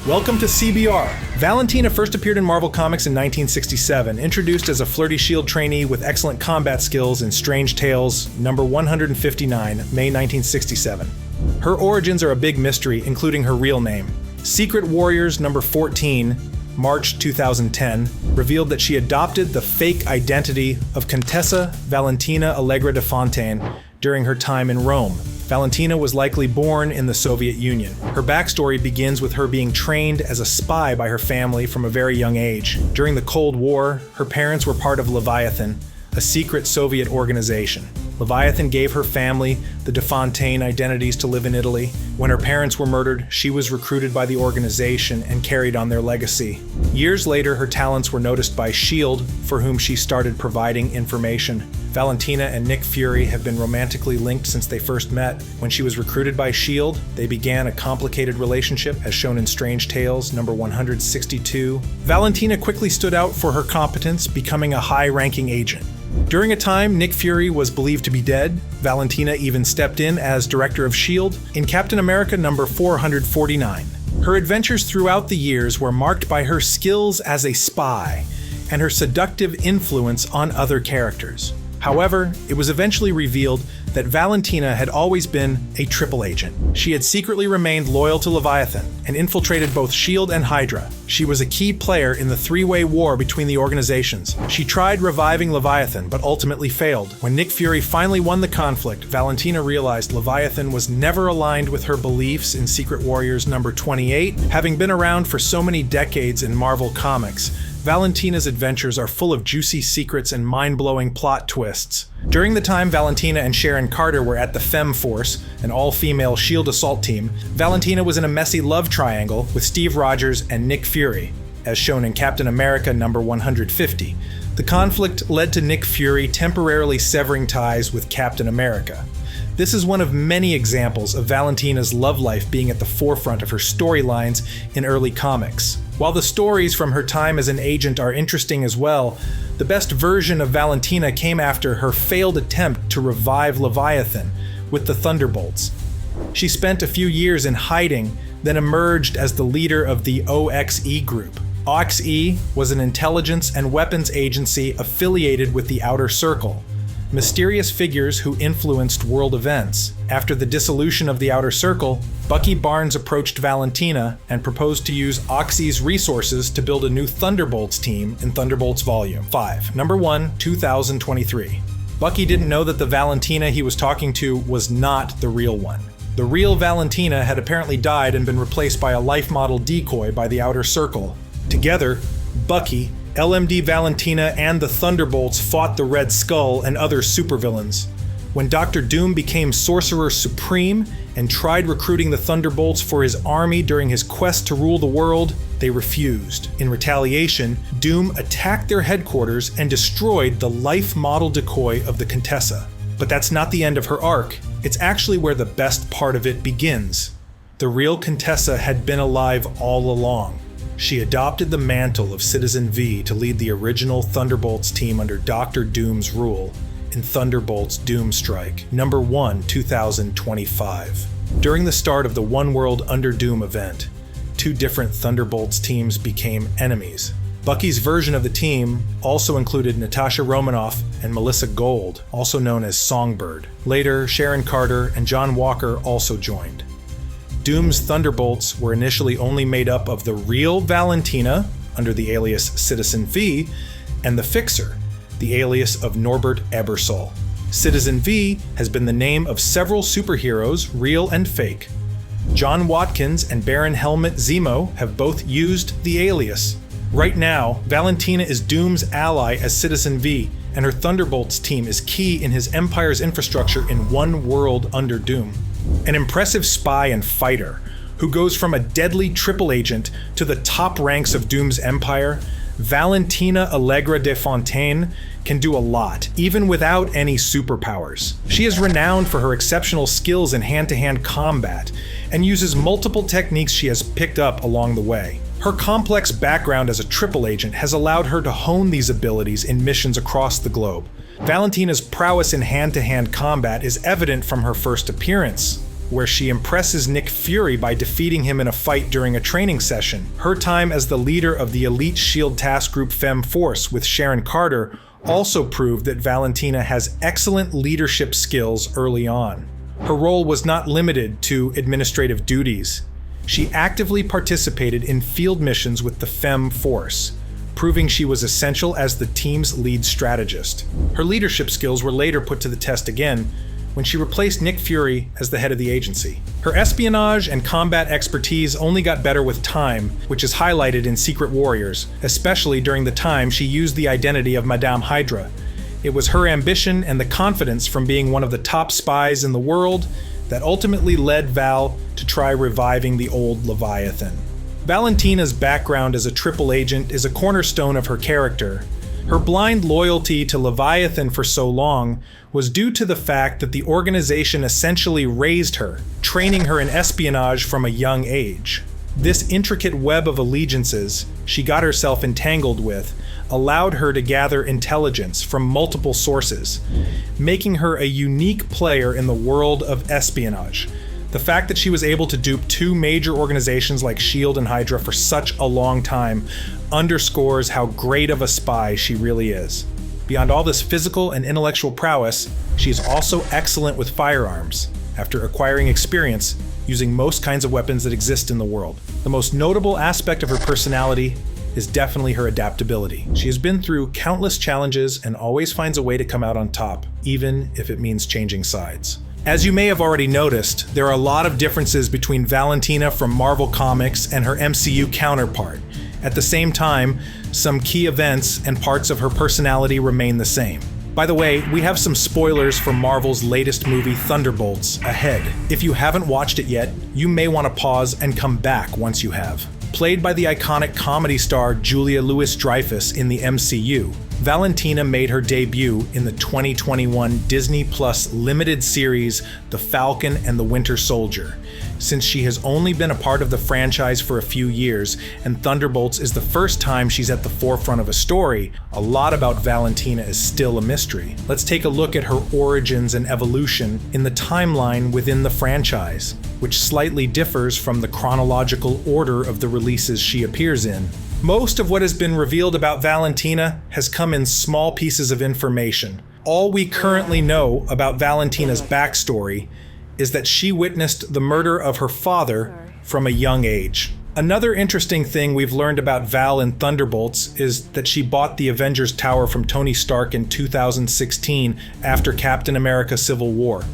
Welcome to CBR. Valentina first appeared in Marvel Comics in 1967, introduced as a flirty S.H.I.E.L.D. trainee with excellent combat skills in Strange Tales, number 159, May 1967. Her origins are a big mystery, including her real name. Secret Warriors number 14, March 2010, revealed that she adopted the fake identity of Contessa Valentina Allegra de Fontaine during her time in Rome. Valentina was likely born in the Soviet Union. Her backstory begins with her being trained as a spy by her family from a very young age. During the Cold War, her parents were part of Leviathan, a secret Soviet organization. Leviathan gave her family the de Fontaine identities to live in Italy. When her parents were murdered, she was recruited by the organization and carried on their legacy. Years later, her talents were noticed by S.H.I.E.L.D., for whom she started providing information. Valentina and Nick Fury have been romantically linked since they first met. When she was recruited by S.H.I.E.L.D., they began a complicated relationship, as shown in Strange Tales, number 162. Valentina quickly stood out for her competence, becoming a high-ranking agent. During a time Nick Fury was believed to be dead, Valentina even stepped in as director of S.H.I.E.L.D. in Captain America number 449. Her adventures throughout the years were marked by her skills as a spy and her seductive influence on other characters. However, it was eventually revealed that Valentina had always been a triple agent. She had secretly remained loyal to Leviathan and infiltrated both S.H.I.E.L.D. and Hydra. She was a key player in the three-way war between the organizations. She tried reviving Leviathan, but ultimately failed. When Nick Fury finally won the conflict, Valentina realized Leviathan was never aligned with her beliefs in Secret Warriors number 28. Having been around for so many decades in Marvel Comics, Valentina's adventures are full of juicy secrets and mind-blowing plot twists. During the time Valentina and Sharon Carter were at the Femme Force, an all-female S.H.I.E.L.D. assault team, Valentina was in a messy love triangle with Steve Rogers and Nick Fury, as shown in Captain America number 150. The conflict led to Nick Fury temporarily severing ties with Captain America. This is one of many examples of Valentina's love life being at the forefront of her storylines in early comics. While the stories from her time as an agent are interesting as well, the best version of Valentina came after her failed attempt to revive Leviathan with the Thunderbolts. She spent a few years in hiding, then emerged as the leader of the OXE group. OXE was an intelligence and weapons agency affiliated with the Outer Circle, mysterious figures who influenced world events. After the dissolution of the Outer Circle, Bucky Barnes approached Valentina and proposed to use OXE's resources to build a new Thunderbolts team in Thunderbolts Volume 5, number 1, 2023. Bucky didn't know that the Valentina he was talking to was not the real one. The real Valentina had apparently died and been replaced by a life model decoy by the Outer Circle. Together, Bucky, LMD Valentina, and the Thunderbolts fought the Red Skull and other supervillains. When Dr. Doom became Sorcerer Supreme and tried recruiting the Thunderbolts for his army during his quest to rule the world, they refused. In retaliation, Doom attacked their headquarters and destroyed the life model decoy of the Contessa. But that's not the end of her arc. It's actually where the best part of it begins. The real Contessa had been alive all along. She adopted the mantle of Citizen V to lead the original Thunderbolts team under Dr. Doom's rule in Thunderbolts Doomstrike, number 1, 2025. During the start of the One World Under Doom event, two different Thunderbolts teams became enemies. Bucky's version of the team also included Natasha Romanoff and Melissa Gold, also known as Songbird. Later, Sharon Carter and John Walker also joined. Doom's Thunderbolts were initially only made up of the real Valentina, under the alias Citizen V, and the Fixer, the alias of Norbert Ebersol. Citizen V has been the name of several superheroes, real and fake. John Watkins and Baron Helmut Zemo have both used the alias. Right now, Valentina is Doom's ally as Citizen V, and her Thunderbolts team is key in his Empire's infrastructure in One World Under Doom. An impressive spy and fighter who goes from a deadly triple agent to the top ranks of Doom's empire, Valentina Allegra de Fontaine can do a lot, even without any superpowers. She is renowned for her exceptional skills in hand-to-hand combat and uses multiple techniques she has picked up along the way. Her complex background as a triple agent has allowed her to hone these abilities in missions across the globe. Valentina's prowess in hand-to-hand combat is evident from her first appearance. where she impresses Nick Fury by defeating him in a fight during a training session. Her time as the leader of the elite S.H.I.E.L.D. task group Femme Force with Sharon Carter also proved that Valentina has excellent leadership skills early on. Her role was not limited to administrative duties. She actively participated in field missions with the Femme Force, proving she was essential as the team's lead strategist. Her leadership skills were later put to the test again when she replaced Nick Fury as the head of the agency. Her espionage and combat expertise only got better with time, which is highlighted in Secret Warriors, especially during the time she used the identity of Madame Hydra. It was her ambition and the confidence from being one of the top spies in the world that ultimately led Val to try reviving the old Leviathan. Valentina's background as a triple agent is a cornerstone of her character. Her blind loyalty to Leviathan for so long was due to the fact that the organization essentially raised her, training her in espionage from a young age. This intricate web of allegiances she got herself entangled with allowed her to gather intelligence from multiple sources, making her a unique player in the world of espionage. The fact that she was able to dupe two major organizations like S.H.I.E.L.D. and Hydra for such a long time underscores how great of a spy she really is. Beyond all this physical and intellectual prowess, she is also excellent with firearms, after acquiring experience using most kinds of weapons that exist in the world. The most notable aspect of her personality is definitely her adaptability. She has been through countless challenges and always finds a way to come out on top, even if it means changing sides. As you may have already noticed, there are a lot of differences between Valentina from Marvel Comics and her MCU counterpart. At the same time, some key events and parts of her personality remain the same. By the way, we have some spoilers for Marvel's latest movie, Thunderbolts, ahead. If you haven't watched it yet, you may want to pause and come back once you have. Played by the iconic comedy star Julia Louis-Dreyfus in the MCU, Valentina made her debut in the 2021 Disney Plus limited series The Falcon and the Winter Soldier. Since she has only been a part of the franchise for a few years, and Thunderbolts is the first time she's at the forefront of a story, a lot about Valentina is still a mystery. Let's take a look at her origins and evolution in the timeline within the franchise, which slightly differs from the chronological order of the releases she appears in. Most of what has been revealed about Valentina has come in small pieces of information. All we currently know about Valentina's backstory is that she witnessed the murder of her father from a young age. Another interesting thing we've learned about Val in Thunderbolts is that she bought the Avengers Tower from Tony Stark in 2016 after Captain America: Civil War.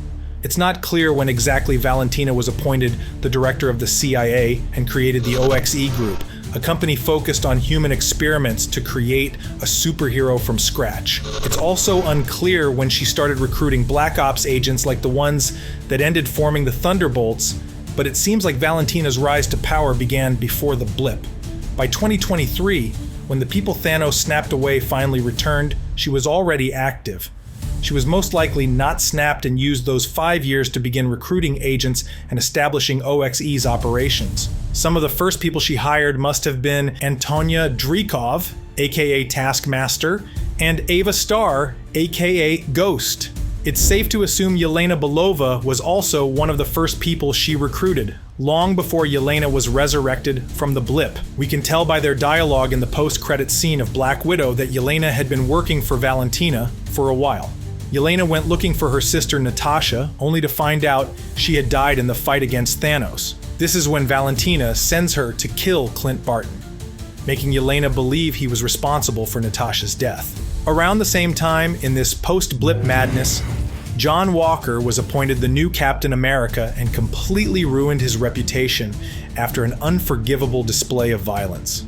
It's not clear when exactly Valentina was appointed the director of the CIA and created the OXE Group, a company focused on human experiments to create a superhero from scratch. It's also unclear when she started recruiting Black Ops agents like the ones that ended forming the Thunderbolts, but it seems like Valentina's rise to power began before the blip. By 2023, when the people Thanos snapped away finally returned, she was already active. She was most likely not snapped and used those 5 years to begin recruiting agents and establishing OXE's operations. Some of the first people she hired must have been Antonia Dreykov, aka Taskmaster, and Ava Starr, aka Ghost. It's safe to assume Yelena Belova was also one of the first people she recruited, long before Yelena was resurrected from the blip. We can tell by their dialogue in the post-credit scene of Black Widow that Yelena had been working for Valentina for a while. Yelena went looking for her sister Natasha, only to find out she had died in the fight against Thanos. This is when Valentina sends her to kill Clint Barton, making Yelena believe he was responsible for Natasha's death. Around the same time, in this post-blip madness, John Walker was appointed the new Captain America and completely ruined his reputation after an unforgivable display of violence.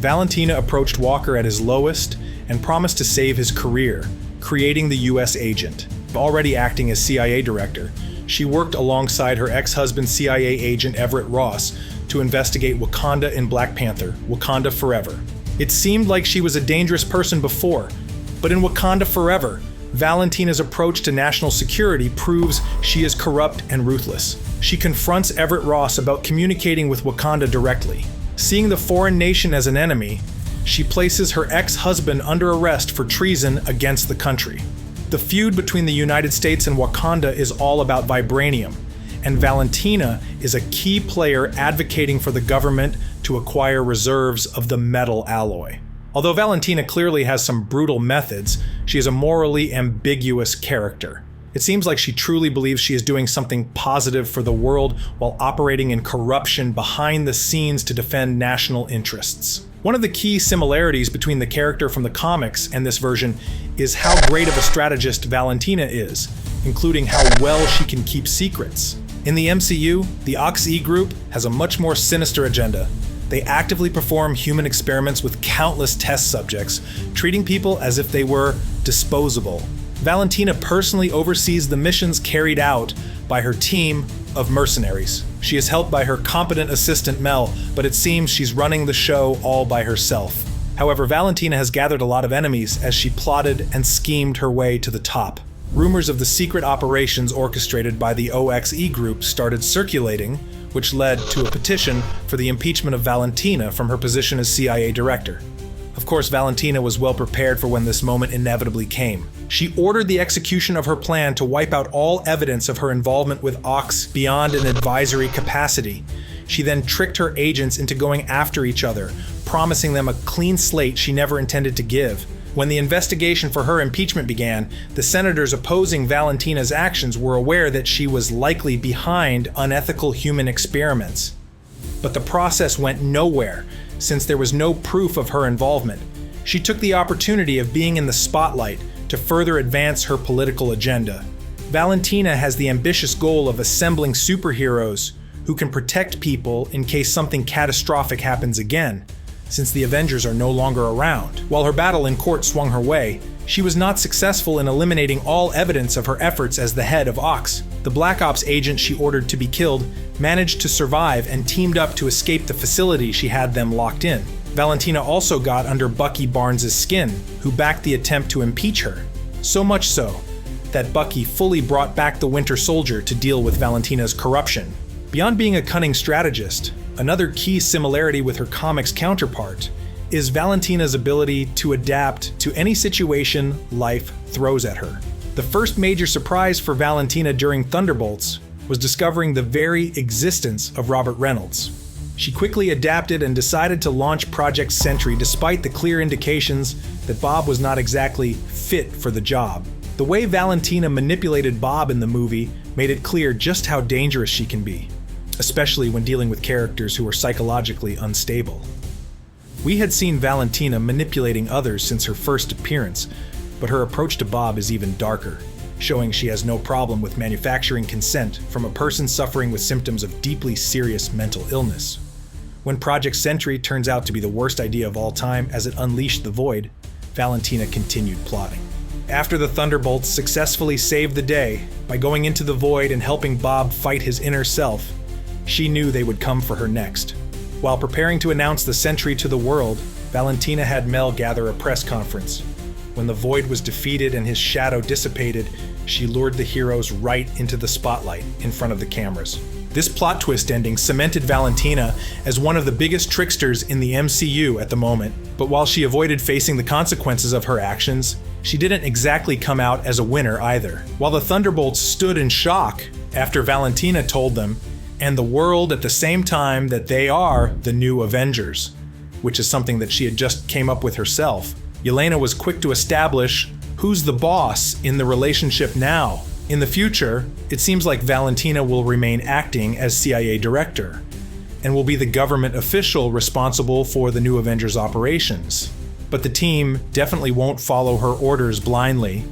Valentina approached Walker at his lowest and promised to save his career, creating the US agent. Already acting as CIA director, she worked alongside her ex-husband CIA agent Everett Ross to investigate Wakanda in Black Panther, Wakanda Forever. It seemed like she was a dangerous person before, but in Wakanda Forever, Valentina's approach to national security proves she is corrupt and ruthless. She confronts Everett Ross about communicating with Wakanda directly. Seeing the foreign nation as an enemy, she places her ex-husband under arrest for treason against the country. The feud between the United States and Wakanda is all about vibranium, and Valentina is a key player advocating for the government to acquire reserves of the metal alloy. Although Valentina clearly has some brutal methods, she is a morally ambiguous character. It seems like she truly believes she is doing something positive for the world while operating in corruption behind the scenes to defend national interests. One of the key similarities between the character from the comics and this version is how great of a strategist Valentina is, including how well she can keep secrets. In the MCU, the Ox-E group has a much more sinister agenda. They actively perform human experiments with countless test subjects, treating people as if they were disposable. Valentina personally oversees the missions carried out by her team of mercenaries. She is helped by her competent assistant Mel, but it seems she's running the show all by herself. However, Valentina has gathered a lot of enemies as she plotted and schemed her way to the top. Rumors of the secret operations orchestrated by the OXE group started circulating, which led to a petition for the impeachment of Valentina from her position as CIA director. Of course, Valentina was well prepared for when this moment inevitably came. She ordered the execution of her plan to wipe out all evidence of her involvement with Ox beyond an advisory capacity. She then tricked her agents into going after each other, promising them a clean slate she never intended to give. When the investigation for her impeachment began, the senators opposing Valentina's actions were aware that she was likely behind unethical human experiments. But the process went nowhere, since there was no proof of her involvement. She took the opportunity of being in the spotlight to further advance her political agenda. Valentina has the ambitious goal of assembling superheroes who can protect people in case something catastrophic happens again, since the Avengers are no longer around. While her battle in court swung her way, she was not successful in eliminating all evidence of her efforts as the head of Ox. The Black Ops agent she ordered to be killed managed to survive and teamed up to escape the facility she had them locked in. Valentina also got under Bucky Barnes' skin, who backed the attempt to impeach her. So much so that Bucky fully brought back the Winter Soldier to deal with Valentina's corruption. Beyond being a cunning strategist, another key similarity with her comics counterpart is Valentina's ability to adapt to any situation life throws at her. The first major surprise for Valentina during Thunderbolts was discovering the very existence of Robert Reynolds. She quickly adapted and decided to launch Project Sentry despite the clear indications that Bob was not exactly fit for the job. The way Valentina manipulated Bob in the movie made it clear just how dangerous she can be, especially when dealing with characters who are psychologically unstable. We had seen Valentina manipulating others since her first appearance, but her approach to Bob is even darker, showing she has no problem with manufacturing consent from a person suffering with symptoms of deeply serious mental illness. When Project Sentry turns out to be the worst idea of all time as it unleashed the Void, Valentina continued plotting. After the Thunderbolts successfully saved the day by going into the Void and helping Bob fight his inner self, she knew they would come for her next. While preparing to announce the Sentry to the world, Valentina had Mel gather a press conference. When the Void was defeated and his shadow dissipated, she lured the heroes right into the spotlight in front of the cameras. This plot twist ending cemented Valentina as one of the biggest tricksters in the MCU at the moment. But while she avoided facing the consequences of her actions, she didn't exactly come out as a winner either. While the Thunderbolts stood in shock after Valentina told them, and the world at the same time, that they are the new Avengers, which is something that she had just came up with herself, Yelena was quick to establish who's the boss in the relationship now. In the future, it seems like Valentina will remain acting as CIA director, and will be the government official responsible for the new Avengers operations. But the team definitely won't follow her orders blindly,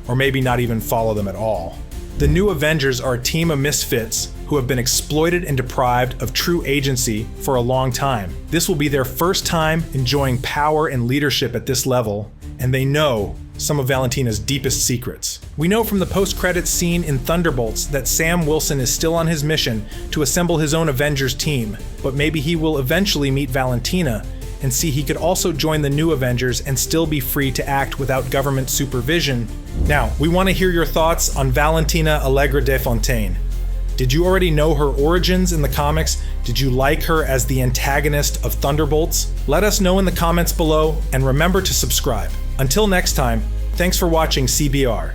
or maybe not even follow them at all. The new Avengers are a team of misfits who have been exploited and deprived of true agency for a long time. This will be their first time enjoying power and leadership at this level, and they know some of Valentina's deepest secrets. We know from the post-credits scene in Thunderbolts that Sam Wilson is still on his mission to assemble his own Avengers team, but maybe he will eventually meet Valentina and see he could also join the new Avengers and still be free to act without government supervision. Now, we want to hear your thoughts on Valentina Allegra de Fontaine. Did you already know her origins in the comics? Did you like her as the antagonist of Thunderbolts? Let us know in the comments below, and remember to subscribe. Until next time, thanks for watching CBR.